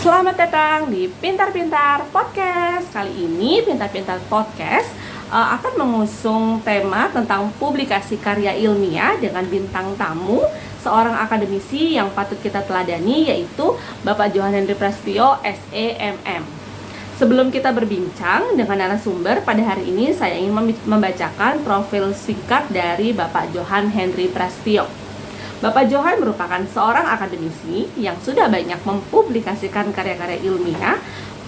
Selamat datang di Pintar-Pintar Podcast. Kali ini Pintar-Pintar Podcast akan mengusung tema tentang publikasi karya ilmiah dengan bintang tamu seorang akademisi yang patut kita teladani, yaitu Bapak Johan Henry Prasetyo, SEMM. Sebelum kita berbincang dengan narasumber, pada hari ini saya ingin membacakan profil singkat dari Bapak Johan Henry Prasetyo. Bapak Johan merupakan seorang akademisi yang sudah banyak mempublikasikan karya-karya ilmiah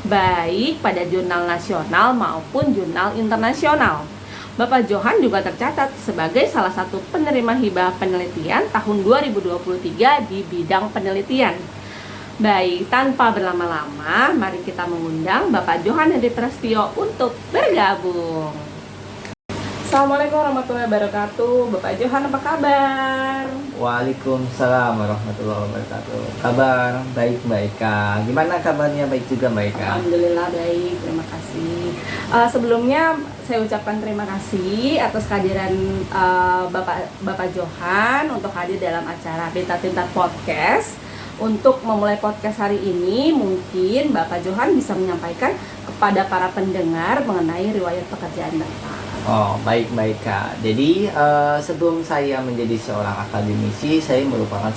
baik pada jurnal nasional maupun jurnal internasional. Bapak Johan juga tercatat sebagai salah satu penerima hibah penelitian tahun 2023 di bidang penelitian. Baik, tanpa berlama-lama, mari kita mengundang Bapak Johan Henry Prasetyo untuk bergabung. Assalamualaikum warahmatullahi wabarakatuh. Bapak Johan, apa kabar? Waalaikumsalam warahmatullahi wabarakatuh. Kabar baik Kak. Gimana kabarnya? Baik juga Kak. Alhamdulillah baik, terima kasih. Sebelumnya saya ucapkan terima kasih atas kehadiran Bapak Johan untuk hadir dalam acara Pintar-Pintar Podcast. Untuk memulai podcast hari ini, mungkin Bapak Johan bisa menyampaikan kepada para pendengar mengenai riwayat pekerjaan Bapak. Oh, baik Kak. Jadi sebelum saya menjadi seorang akademisi, saya merupakan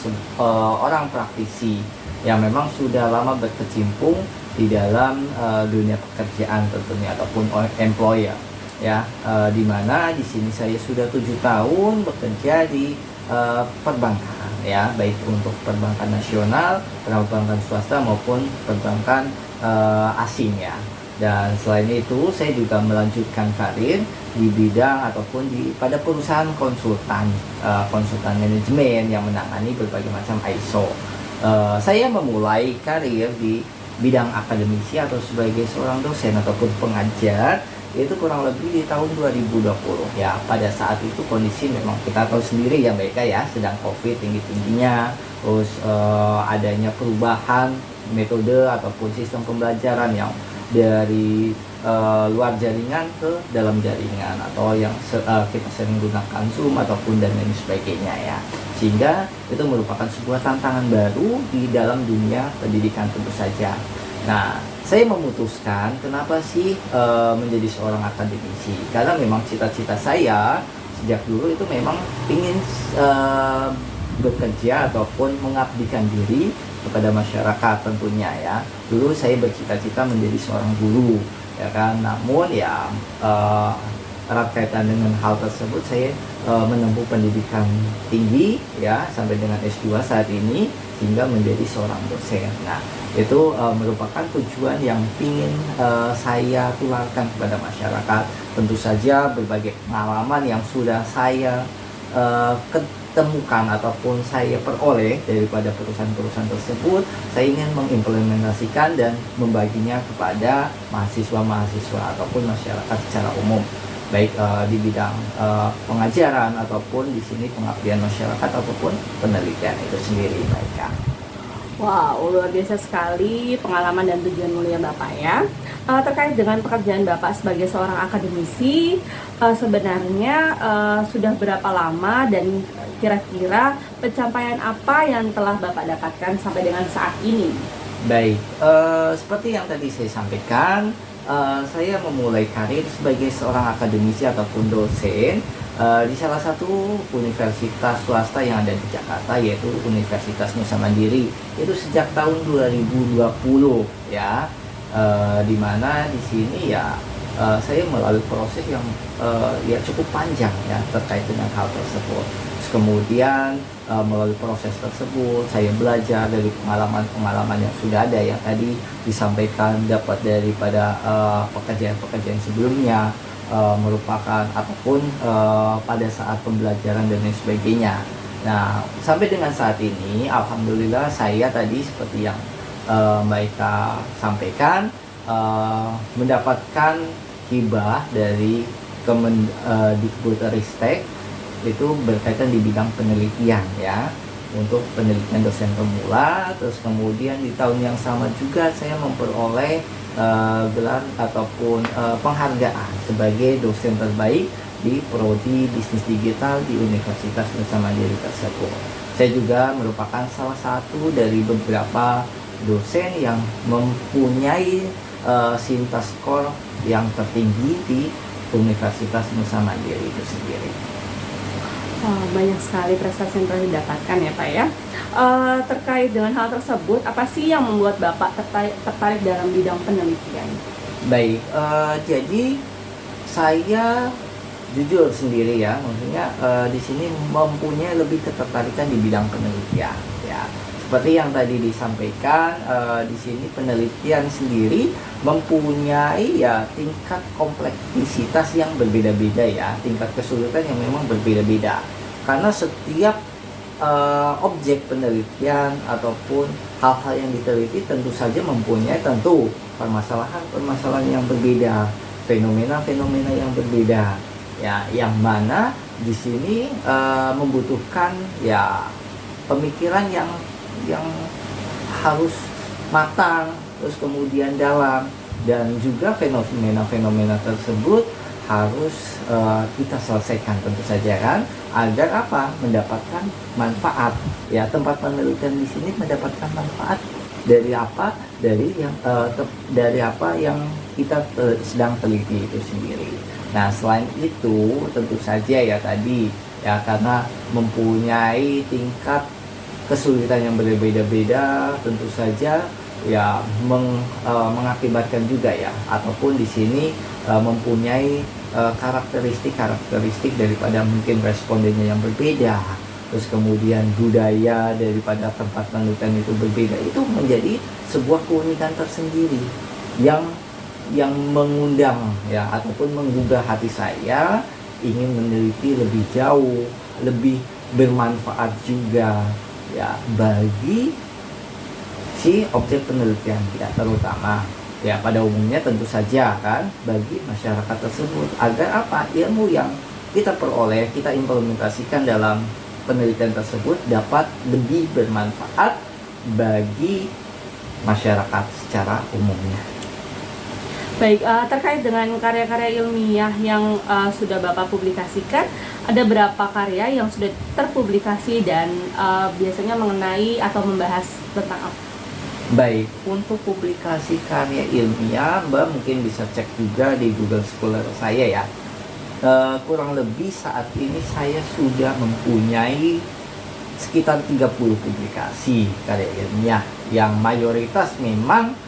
orang praktisi yang memang sudah lama berkecimpung di dalam dunia pekerjaan tentunya, ataupun employer ya, di mana di sini saya sudah 7 tahun bekerja di perbankan ya, baik untuk perbankan nasional, perbankan swasta maupun perbankan asing ya. Dan selain itu saya juga melanjutkan karir di bidang ataupun pada perusahaan konsultan manajemen yang menangani berbagai macam ISO. Saya memulai karir di bidang akademisi atau sebagai seorang dosen ataupun pengajar itu kurang lebih di tahun 2020 ya. Pada saat itu kondisi memang kita tahu sendiri ya Mbak Eka ya, sedang COVID tinggi-tingginya, terus adanya perubahan metode ataupun sistem pembelajaran yang dari luar jaringan ke dalam jaringan, atau yang kita sering gunakan Zoom ataupun dan lain sebagainya ya, sehingga itu merupakan sebuah tantangan baru di dalam dunia pendidikan tentu saja. Nah, saya memutuskan kenapa sih menjadi seorang akademisi, karena memang cita-cita saya sejak dulu itu memang ingin bekerja ataupun mengabdikan diri kepada masyarakat tentunya ya. Dulu saya bercita-cita menjadi seorang guru ya kan, namun ya erat kaitan dengan hal tersebut saya menempuh pendidikan tinggi ya sampai dengan S2 saat ini, hingga menjadi seorang dosen. Nah, itu merupakan tujuan yang ingin saya tularkan kepada masyarakat. Tentu saja berbagai pengalaman yang sudah saya temukan ataupun saya peroleh daripada perusahaan-perusahaan tersebut, saya ingin mengimplementasikan dan membaginya kepada mahasiswa-mahasiswa ataupun masyarakat secara umum, baik di bidang pengajaran ataupun di sini pengabdian masyarakat ataupun penelitian itu sendiri mereka. Wow, luar biasa sekali pengalaman dan tujuan mulia Bapak ya. Terkait dengan pekerjaan Bapak sebagai seorang akademisi, sebenarnya sudah berapa lama dan kira-kira pencapaian apa yang telah Bapak dapatkan sampai dengan saat ini? Baik, seperti yang tadi saya sampaikan, saya memulai karir sebagai seorang akademisi ataupun dosen di salah satu universitas swasta yang ada di Jakarta, yaitu Universitas Nusa Mandiri. Itu sejak tahun 2020 ya, di mana di sini ya saya melalui proses yang ya cukup panjang ya terkait dengan hal tersebut. Kemudian melalui proses tersebut saya belajar dari pengalaman yang sudah ada yang tadi disampaikan, dapat daripada pekerjaan-pekerjaan sebelumnya, merupakan ataupun pada saat pembelajaran dan lain sebagainya. Nah, sampai dengan saat ini alhamdulillah saya tadi seperti yang Mbak Eka sampaikan, mendapatkan hibah dari Kemendikbudristek itu berkaitan di bidang penelitian ya, untuk penelitian dosen pemula. Terus kemudian di tahun yang sama juga saya memperoleh gelar ataupun penghargaan sebagai dosen terbaik di Prodi Bisnis Digital di Universitas Nusa Mandiri tersebut. Saya juga merupakan salah satu dari beberapa dosen yang mempunyai Sinta skor yang tertinggi di Universitas Nusa Mandiri itu sendiri. Banyak sekali prestasi yang telah didapatkan ya Pak ya. Terkait dengan hal tersebut, apa sih yang membuat Bapak tertarik dalam bidang penelitian? Baik, jadi saya jujur sendiri ya, maksudnya di sini mempunyai lebih ketertarikan di bidang penelitian ya. Seperti yang tadi disampaikan, di sini penelitian sendiri mempunyai ya tingkat kompleksitas yang berbeda-beda ya, tingkat kesulitan yang memang berbeda-beda. Karena setiap objek penelitian ataupun hal-hal yang diteliti tentu saja mempunyai permasalahan-permasalahan yang berbeda, fenomena-fenomena yang berbeda. Ya, yang mana di sini membutuhkan ya pemikiran yang harus matang, terus kemudian dalam, dan juga fenomena-fenomena tersebut harus kita selesaikan tentu saja kan, agar apa? Mendapatkan manfaat. Ya, tempat penelitian di sini mendapatkan manfaat dari apa? Dari apa yang kita sedang teliti itu sendiri. Nah, selain itu tentu saja ya tadi ya, karena mempunyai tingkat kesulitan yang berbeda-beda, tentu saja ya mengakibatkan juga ya, ataupun di sini mempunyai karakteristik daripada mungkin respondennya yang berbeda, terus kemudian budaya daripada tempat penelitian itu berbeda, itu menjadi sebuah keunikan tersendiri yang mengundang ya, ataupun menggugah hati saya ingin meneliti lebih jauh, lebih bermanfaat juga ya bagi si objek penelitian kita, terutama ya pada umumnya tentu saja kan bagi masyarakat tersebut, agar apa? Ilmu yang kita peroleh, kita implementasikan dalam penelitian tersebut dapat lebih bermanfaat bagi masyarakat secara umumnya. Baik, terkait dengan karya-karya ilmiah yang sudah Bapak publikasikan, ada berapa karya yang sudah terpublikasi dan biasanya mengenai atau membahas tentang apa? Baik, untuk publikasi karya ilmiah, Mbak mungkin bisa cek juga di Google Scholar saya ya. Kurang lebih saat ini saya sudah mempunyai sekitar 30 publikasi karya ilmiah yang mayoritas memang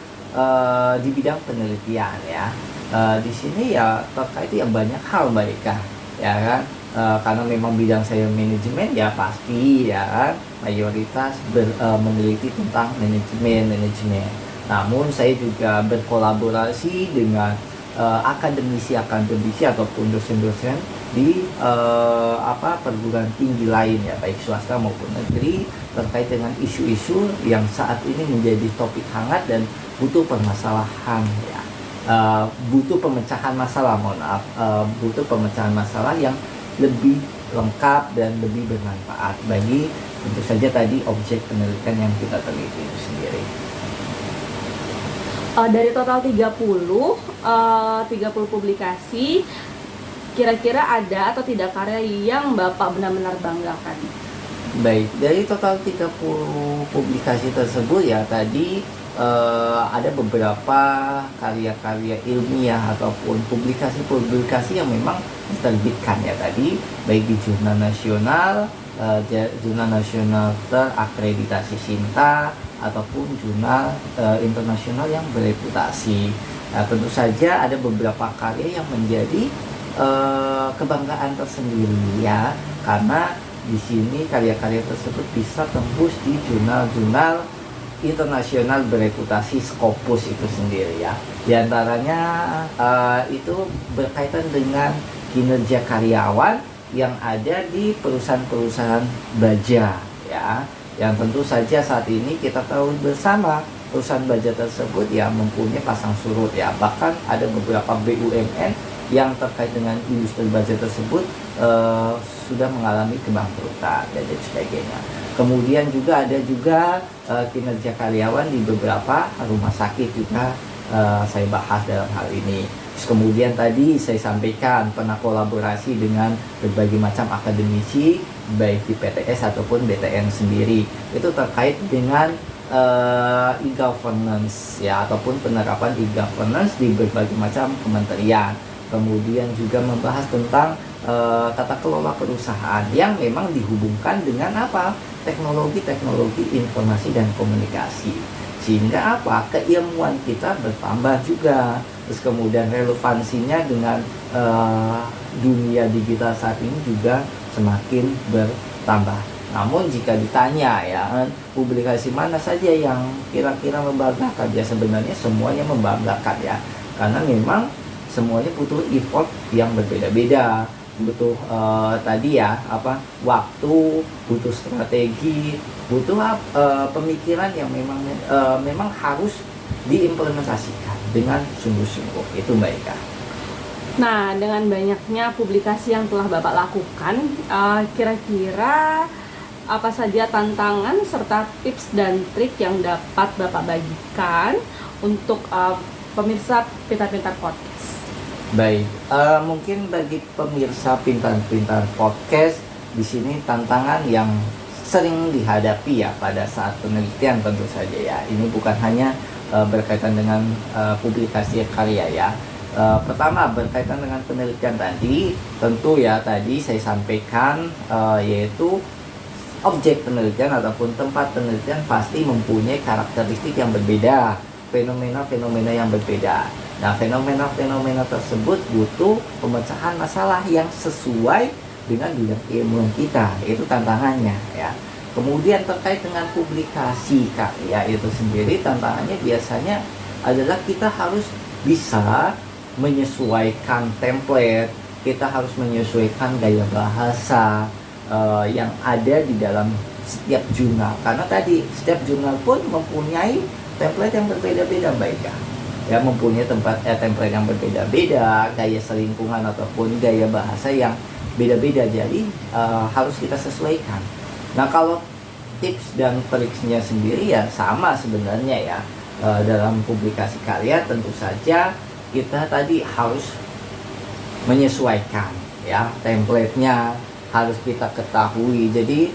di bidang penelitian ya. Di sini ya terkait ya banyak hal Mbak Eka ya kan, karena memang bidang saya manajemen ya pasti ya kan mayoritas meneliti tentang manajemen. Namun saya juga berkolaborasi dengan akademisi ataupun dosen-dosen di perguruan tinggi lain ya, baik swasta maupun negeri, terkait dengan isu-isu yang saat ini menjadi topik hangat dan butuh permasalahan ya, butuh pemecahan masalah, butuh pemecahan masalah yang lebih lengkap dan lebih bermanfaat bagi tentu saja tadi objek penelitian yang kita teliti itu sendiri. Dari total 30 publikasi, kira-kira ada atau tidak karya yang Bapak benar-benar banggakan? Baik, dari total 30 publikasi tersebut ya tadi ada beberapa karya-karya ilmiah ataupun publikasi yang memang diterbitkan ya tadi, baik di jurnal nasional terakreditasi Sinta ataupun jurnal internasional yang bereputasi. Nah, tentu saja ada beberapa karya yang menjadi kebanggaan tersendiri ya, karena di sini karya-karya tersebut bisa tembus di jurnal-jurnal internasional bereputasi Scopus itu sendiri ya. Di antaranya itu berkaitan dengan kinerja karyawan yang ada di perusahaan-perusahaan baja ya, yang tentu saja saat ini kita tahu bersama perusahaan baja tersebut ya mempunyai pasang surut ya, bahkan ada beberapa BUMN yang terkait dengan industri baja tersebut sudah mengalami kebangkrutan dan sebagainya. Kemudian juga ada kinerja karyawan di beberapa rumah sakit juga saya bahas dalam hal ini. Terus kemudian tadi saya sampaikan pernah kolaborasi dengan berbagai macam akademisi baik di PTS ataupun BTN sendiri. Itu terkait dengan e-governance ya, ataupun penerapan e-governance di berbagai macam kementerian. Kemudian juga membahas tentang tata kelola perusahaan yang memang dihubungkan dengan apa? Teknologi informasi dan komunikasi. Sehingga apa? Keilmuan kita bertambah juga. Terus kemudian relevansinya dengan dunia digital saat ini juga semakin bertambah. Namun jika ditanya ya, publikasi mana saja yang kira-kira membanggakan, ya sebenarnya semuanya membanggakan ya. Karena memang semuanya butuh effort yang berbeda-beda, butuh tadi ya waktu, butuh strategi, butuh pemikiran yang memang harus diimplementasikan dengan sungguh-sungguh. Itu Mbak Ika. Nah, dengan banyaknya publikasi yang telah Bapak lakukan, kira-kira apa saja tantangan serta tips dan trik yang dapat Bapak bagikan untuk pemirsa Pintar-Pintar Podcast? Baik, mungkin bagi pemirsa Pintar-Pintar Podcast, di sini tantangan yang sering dihadapi ya pada saat penelitian tentu saja ya. Ini bukan hanya berkaitan dengan publikasi karya ya. Pertama berkaitan dengan penelitian tadi, tentu ya tadi saya sampaikan yaitu objek penelitian ataupun tempat penelitian pasti mempunyai karakteristik yang berbeda, fenomena-fenomena yang berbeda. Nah, fenomena-fenomena tersebut butuh pemecahan masalah yang sesuai dengan bidang keilmuan kita. Itu tantangannya ya. Kemudian terkait dengan publikasi karya itu sendiri, tantangannya biasanya adalah kita harus bisa menyesuaikan template, kita harus menyesuaikan gaya bahasa yang ada di dalam setiap jurnal. Karena tadi setiap jurnal pun mempunyai template yang berbeda-beda Mbak Ika. Ya, mempunyai template yang berbeda-beda, gaya selingkungan ataupun gaya bahasa yang beda-beda, jadi harus kita sesuaikan. Nah, kalau tips dan triknya sendiri ya sama sebenarnya ya. Dalam publikasi karya tentu saja kita tadi harus menyesuaikan ya, template-nya harus kita ketahui. Jadi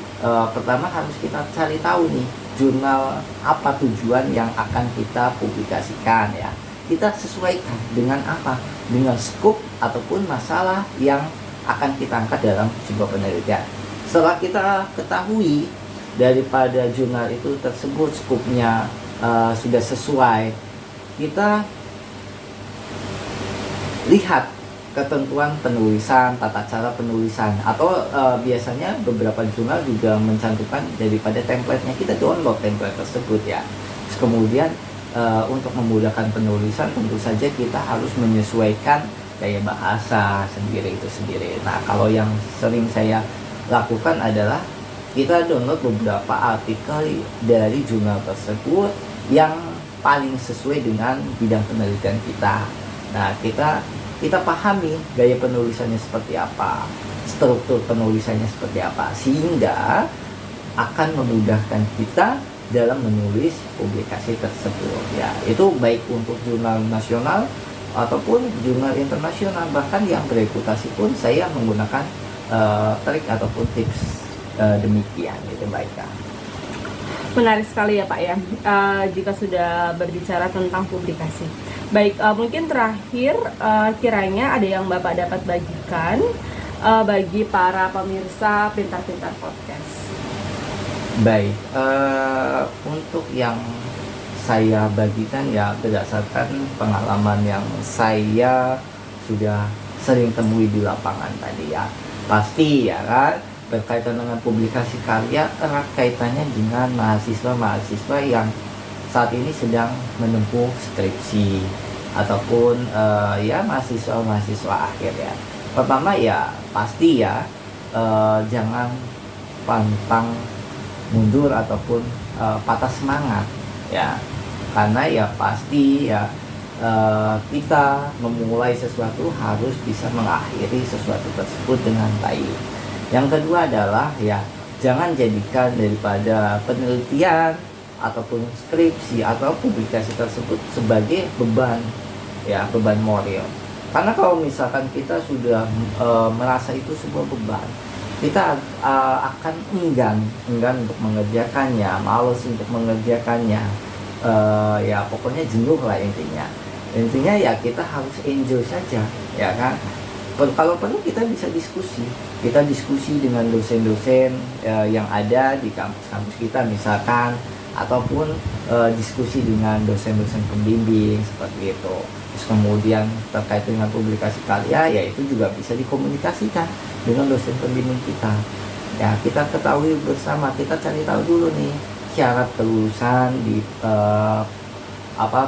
pertama harus kita cari tahu nih, jurnal apa tujuan yang akan kita publikasikan ya. Kita sesuaikan dengan apa? Dengan scope ataupun masalah yang akan kita angkat dalam sebuah penelitian. Setelah kita ketahui daripada jurnal itu tersebut scope-nya sudah sesuai, kita lihat ketentuan penulisan, tata cara penulisan, atau biasanya beberapa jurnal juga mencantumkan daripada template-nya, kita download template tersebut ya. Terus kemudian untuk memudahkan penulisan tentu saja kita harus menyesuaikan gaya bahasa itu sendiri. Nah, kalau yang sering saya lakukan adalah kita download beberapa artikel dari jurnal tersebut yang paling sesuai dengan bidang penelitian kita. Nah, kita pahami gaya penulisannya seperti apa, struktur penulisannya seperti apa, sehingga akan memudahkan kita dalam menulis publikasi tersebut ya. Itu baik untuk jurnal nasional ataupun jurnal internasional, bahkan yang bereputasi pun saya menggunakan trik ataupun tips demikian. Itu baik kan. Menarik sekali ya Pak ya, jika sudah berbicara tentang publikasi. Baik, mungkin terakhir kiranya ada yang Bapak dapat bagikan bagi para pemirsa Pintar-Pintar Podcast. Baik, untuk yang saya bagikan ya berdasarkan pengalaman yang saya sudah sering temui di lapangan tadi ya. Pasti ya kan, berkaitan dengan publikasi karya erat kaitannya dengan mahasiswa-mahasiswa yang saat ini sedang menempuh skripsi ataupun ya mahasiswa-mahasiswa akhir ya. Pertama ya pasti ya jangan pantang mundur ataupun patah semangat ya, karena ya pasti ya kita memulai sesuatu harus bisa mengakhiri sesuatu tersebut dengan baik. Yang kedua adalah ya jangan jadikan daripada penelitian ataupun skripsi atau publikasi tersebut sebagai beban ya, beban moral. Karena kalau misalkan kita sudah merasa itu sebuah beban, kita akan enggan untuk mengerjakannya, malas untuk mengerjakannya, ya pokoknya jenuh lah intinya ya kita harus enjoy saja, ya kan. Kalau perlu kita bisa diskusi dengan dosen-dosen yang ada di kampus-kampus kita misalkan, ataupun diskusi dengan dosen-dosen pembimbing seperti itu. Terus kemudian terkait dengan publikasi karya, ya itu juga bisa dikomunikasikan dengan dosen pembimbing kita. Ya kita ketahui bersama, kita cari tahu dulu nih syarat kelulusan di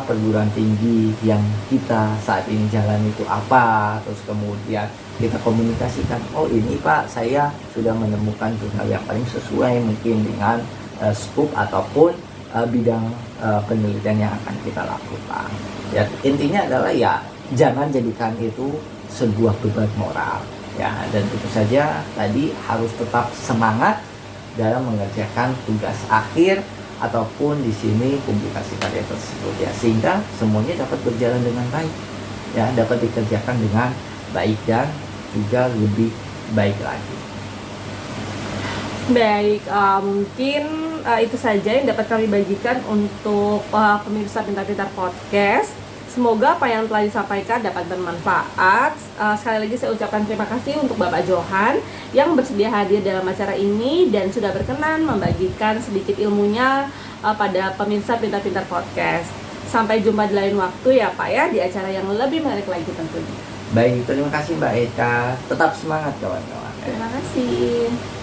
perguruan tinggi yang kita saat ini jalan itu apa. Terus kemudian kita komunikasikan, oh ini Pak, saya sudah menemukan jurnal yang paling sesuai mungkin dengan scope ataupun bidang penelitian yang akan kita lakukan. Ya intinya adalah ya jangan jadikan itu sebuah beban moral ya, dan tentu saja tadi harus tetap semangat dalam mengerjakan tugas akhir ataupun di sini publikasi karya tersebut ya, sehingga semuanya dapat berjalan dengan baik ya, dapat dikerjakan dengan baik dan juga lebih baik lagi. Baik, mungkin itu saja yang dapat kami bagikan untuk pemirsa Pintar-Pintar Podcast. Semoga apa yang telah disampaikan dapat bermanfaat. Sekali lagi saya ucapkan terima kasih untuk Bapak Johan yang bersedia hadir dalam acara ini dan sudah berkenan membagikan sedikit ilmunya pada pemirsa Pintar-Pintar Podcast. Sampai jumpa di lain waktu ya Pak ya, di acara yang lebih menarik lagi tentunya. Baik, terima kasih Mbak Eka. Tetap semangat kawan-kawan. Terima kasih.